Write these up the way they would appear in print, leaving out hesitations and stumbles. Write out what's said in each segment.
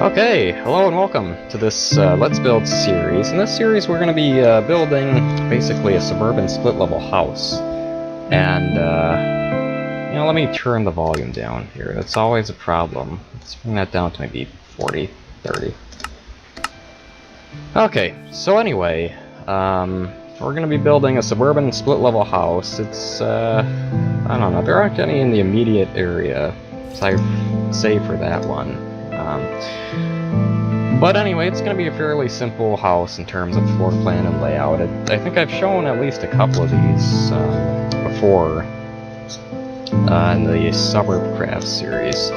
Okay, hello and welcome to this Let's Build series. In this series we're going to be building basically a suburban split-level house. And, let me turn the volume down here. That's always a problem. Let's bring that down to maybe 40, 30. Okay, so anyway, we're going to be building a suburban split-level house. It's, I don't know, there aren't any in the immediate area, save for that one. But anyway, it's going to be a fairly simple house in terms of floor plan and layout. I think I've shown at least a couple of these before in the SuburbCraft series.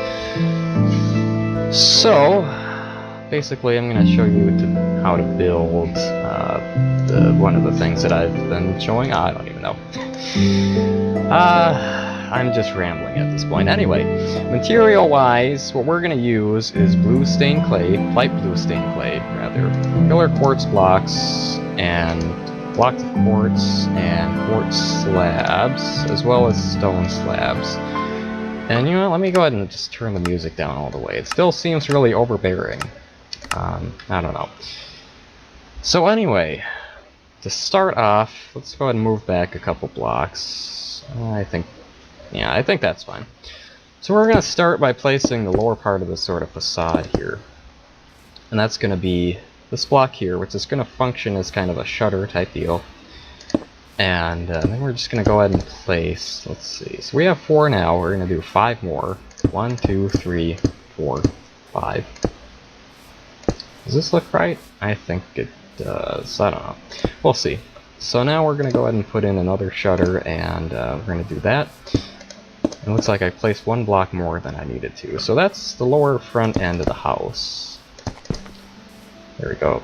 So, basically I'm going to show you how to build one of the things that I've been showing. I don't even know. I'm just rambling at this point. Anyway, material-wise, what we're going to use is blue stained clay, light blue stained clay, rather, pillar quartz blocks, and blocks of quartz, and quartz slabs, as well as stone slabs. And you know, let me go ahead and just turn the music down all the way. It still seems really overbearing. I don't know. So anyway, to start off, let's go ahead and move back a couple blocks. I think that's fine. So we're going to start by placing the lower part of this sort of facade here. And that's going to be this block here, which is going to function as kind of a shutter type deal. And then we're just going to go ahead and place, let's see, so we have 4 now, we're going to do 5 more. 1, 2, 3, 4, 5. Does this look right? I think it does. I don't know. We'll see. So now we're going to go ahead and put in another shutter, and we're going to do that. It looks like I placed 1 block more than I needed to. So that's the lower front end of the house. There we go.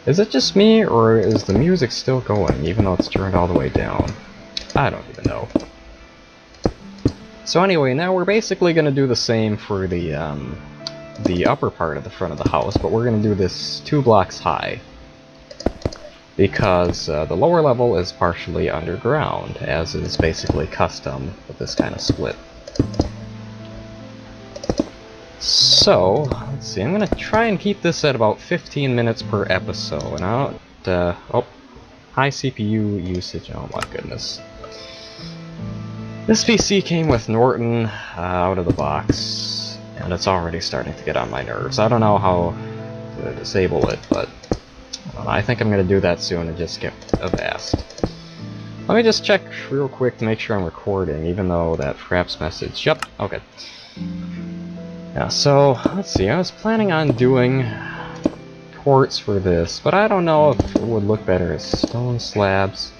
Is it just me, or is the music still going, even though it's turned all the way down? I don't even know. So anyway, now we're basically going to do the same for the upper part of the front of the house, but we're going to do this 2 blocks high. Because the lower level is partially underground, as is basically custom with this kind of split. So, let's see, I'm going to try and keep this at about 15 minutes per episode. And high CPU usage, oh my goodness. This PC came with Norton out of the box, and it's already starting to get on my nerves. I don't know how to disable it, but I think I'm going to do that soon and just get avast. Let me just check real quick to make sure I'm recording, even though that fraps message. Yep, okay. Yeah, so, let's see, I was planning on doing quartz for this, but I don't know if it would look better as stone slabs,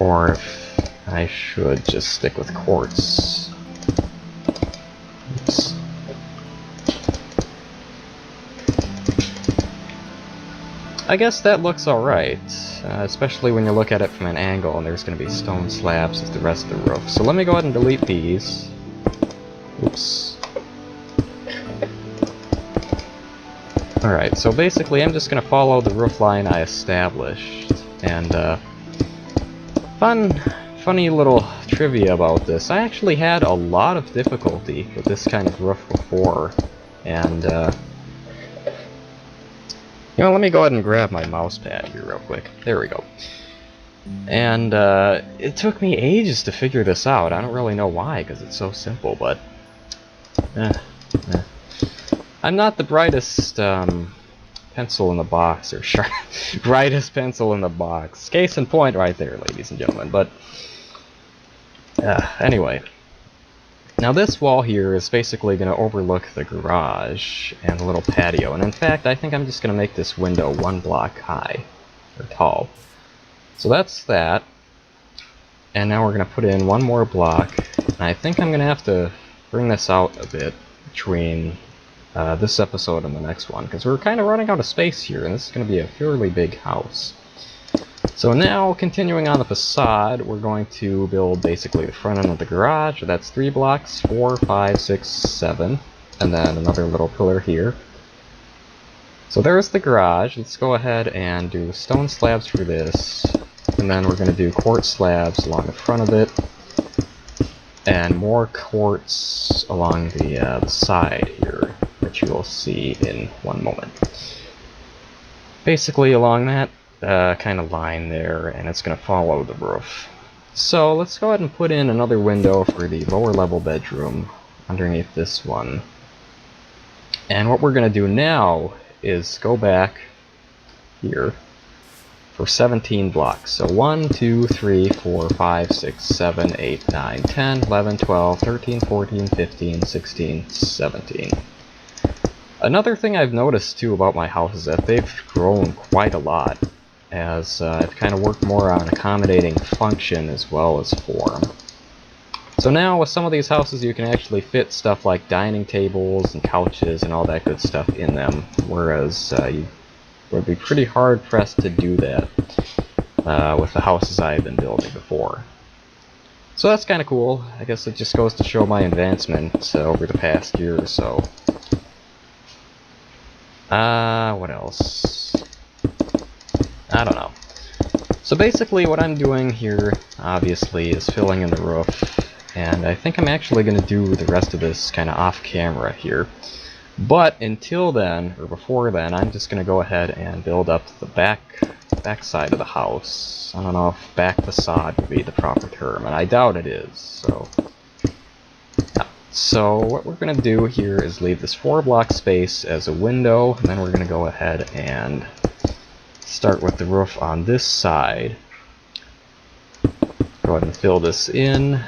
or if I should just stick with quartz. Oops. I guess that looks alright, especially when you look at it from an angle and there's going to be stone slabs as the rest of the roof. So let me go ahead and delete these. Oops. Alright, so basically I'm just going to follow the roof line I established. And, funny little trivia about this. I actually had a lot of difficulty with this kind of roof before. And, let me go ahead and grab my mouse pad here real quick. There we go. And it took me ages to figure this out. I don't really know why, because it's so simple, but I'm not the brightest pencil in the box, or brightest pencil in the box. Case in point right there, ladies and gentlemen. But anyway. Now this wall here is basically going to overlook the garage and the little patio, and in fact I think I'm just going to make this window 1 block high, or tall. So that's that, and now we're going to put in 1 more block, and I think I'm going to have to bring this out a bit between this episode and the next one, because we're kind of running out of space here, and this is going to be a fairly big house. So now, continuing on the facade, we're going to build basically the front end of the garage. That's 3 blocks, 4, 5, 6, 7, and then another little pillar here. So there's the garage. Let's go ahead and do stone slabs for this, and then we're going to do quartz slabs along the front of it, and more quartz along the side here. which you'll see in one moment. Basically along that kind of line there, and it's going to follow the roof. So let's go ahead and put in another window for the lower level bedroom underneath this one. And what we're going to do now is go back here for 17 blocks. So 1, 2, 3, 4, 5, 6, 7, 8, 9, 10, 11, 12, 13, 14, 15, 16, 17. Another thing I've noticed too about my house is that they've grown quite a lot, as I've kind of worked more on accommodating function as well as form. So now with some of these houses you can actually fit stuff like dining tables and couches and all that good stuff in them, whereas you would be pretty hard pressed to do that with the houses I've been building before. So that's kind of cool. I guess it just goes to show my advancement over the past year or so. What else? I don't know. So basically what I'm doing here, obviously, is filling in the roof, and I think I'm actually going to do the rest of this kind of off camera here. But until then, or before then, I'm just going to go ahead and build up the back side of the house. I don't know if back facade would be the proper term, and I doubt it is, so... Yeah. So what we're going to do here is leave this 4-block space as a window, and then we're going to go ahead and start with the roof on this side. Go ahead and fill this in.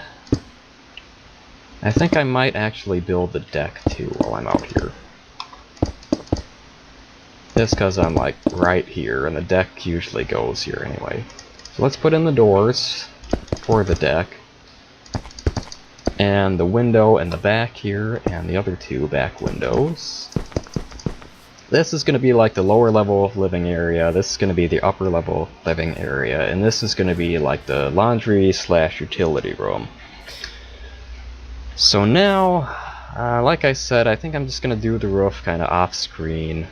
I think I might actually build the deck too while I'm out here. Just because I'm like right here, and the deck usually goes here anyway. So let's put in the doors for the deck, and the window in the back here, and the other 2 back windows. This is going to be like the lower level living area, this is going to be the upper level living area, and this is going to be like the laundry / utility room. So now, like I said, I think I'm just going to do the roof kind of off screen.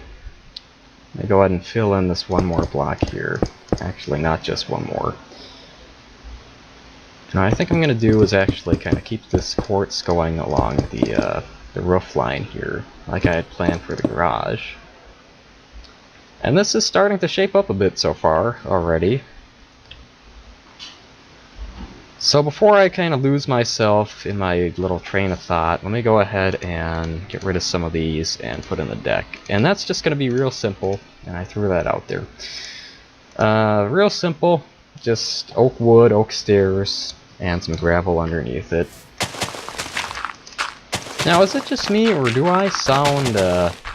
I go ahead and fill in this 1 more block here. Actually, not just 1 more. Now, I think I'm going to do is actually kind of keep this quartz going along the roof line here, like I had planned for the garage. And this is starting to shape up a bit so far already. So before I kind of lose myself in my little train of thought, let me go ahead and get rid of some of these and put in the deck. And that's just going to be real simple, and I threw that out there. Real simple, just oak wood, oak stairs, and some gravel underneath it. Now, is it just me, or do I sound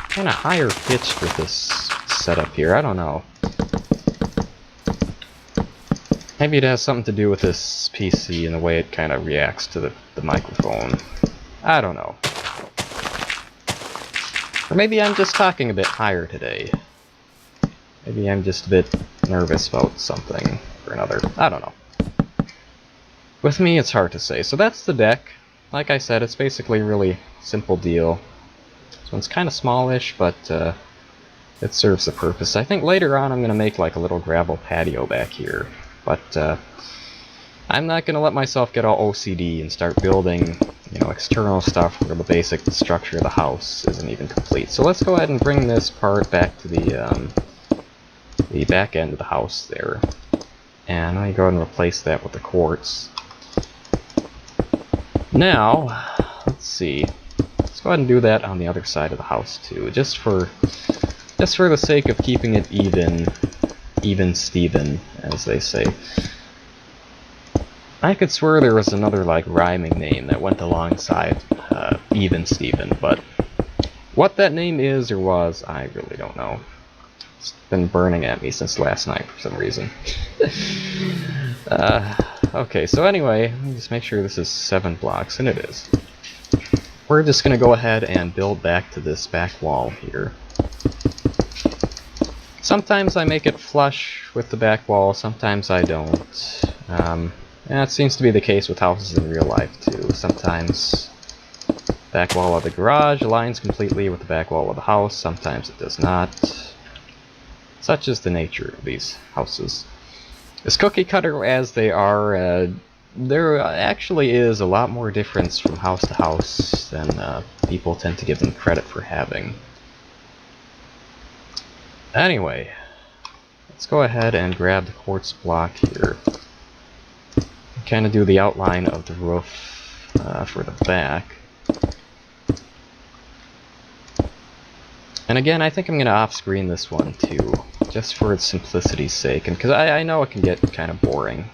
kind of higher pitched with this setup here? I don't know. Maybe it has something to do with this PC and the way it kind of reacts to the microphone. I don't know. Or maybe I'm just talking a bit higher today. Maybe I'm just a bit nervous about something or another. I don't know. With me, it's hard to say. So that's the deck. Like I said, it's basically a really simple deal. This one's kind of smallish, but it serves the purpose. I think later on I'm going to make like a little gravel patio back here. But I'm not going to let myself get all OCD and start building, you know, external stuff where the basic structure of the house isn't even complete. So let's go ahead and bring this part back to the back end of the house there. And let me go ahead and replace that with the quartz. Now, let's see. Let's go ahead and do that on the other side of the house too, just for the sake of keeping it even Steven, as they say. I could swear there was another like rhyming name that went alongside Even Steven, but what that name is or was, I really don't know. It's been burning at me since last night for some reason. Okay, so anyway, let me just make sure this is 7 blocks, and it is. We're just going to go ahead and build back to this back wall here. Sometimes I make it flush with the back wall, sometimes I don't. And that seems to be the case with houses in real life too. Sometimes the back wall of the garage aligns completely with the back wall of the house, sometimes it does not. Such is the nature of these houses. As cookie cutter as they are, there actually is a lot more difference from house to house than people tend to give them credit for having. Anyway, let's go ahead and grab the quartz block here. Kind of do the outline of the roof for the back. And again, I think I'm going to off-screen this one too, just for its simplicity's sake, and because I know it can get kind of boring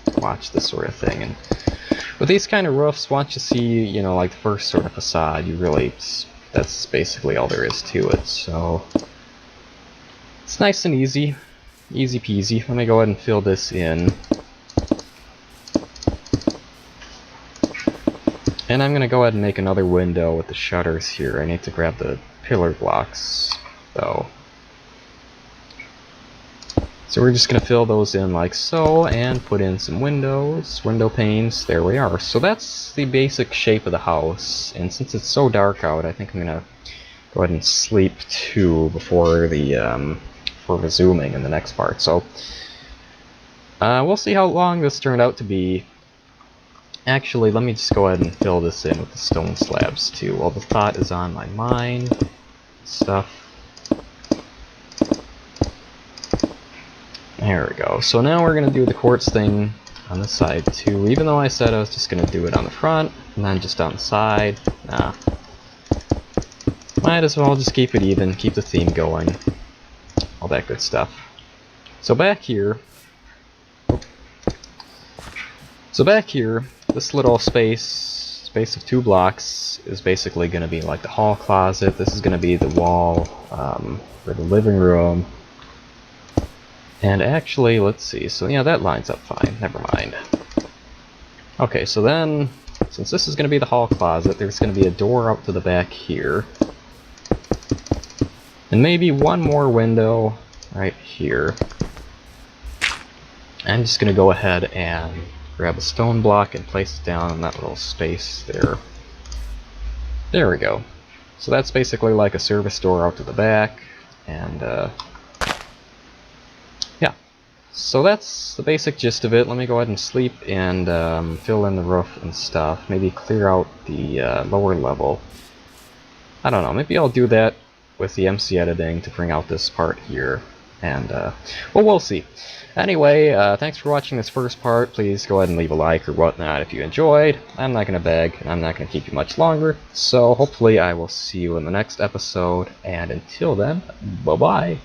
to watch this sort of thing. And with these kind of roofs, once you see, you know, like the first sort of facade, you really, that's basically all there is to it. So it's nice and easy, easy peasy. Let me go ahead and fill this in. And I'm going to go ahead and make another window with the shutters here. I need to grab the pillar blocks, though. So we're just going to fill those in like so, and put in some windows, window panes. There we are. So that's the basic shape of the house. And since it's so dark out, I think I'm going to go ahead and sleep too before the for resuming in the next part. So we'll see how long this turned out to be. Actually, let me just go ahead and fill this in with the stone slabs too, while the thought is on my mind. Stuff. There we go. So now we're going to do the quartz thing on the side too, even though I said I was just going to do it on the front, and then just on the side. Nah. Might as well just keep it even, keep the theme going. All that good stuff. So back here, this little space of 2 blocks is basically going to be like the hall closet. This is going to be the wall for the living room. And actually, let's see. So yeah, that lines up fine. Never mind. Okay, so then, since this is going to be the hall closet, there's going to be a door out to the back here. And maybe one more window right here. I'm just going to go ahead and grab a stone block and place it down in that little space there. There we go. So that's basically like a service door out to the back, and yeah. So that's the basic gist of it. Let me go ahead and sleep and fill in the roof and stuff. Maybe clear out the lower level. I don't know, maybe I'll do that with the MC editing to bring out this part here. And, well, we'll see. Anyway, thanks for watching this first part. Please go ahead and leave a like or whatnot if you enjoyed. I'm not going to beg, and I'm not going to keep you much longer. So hopefully I will see you in the next episode. And until then, bye-bye.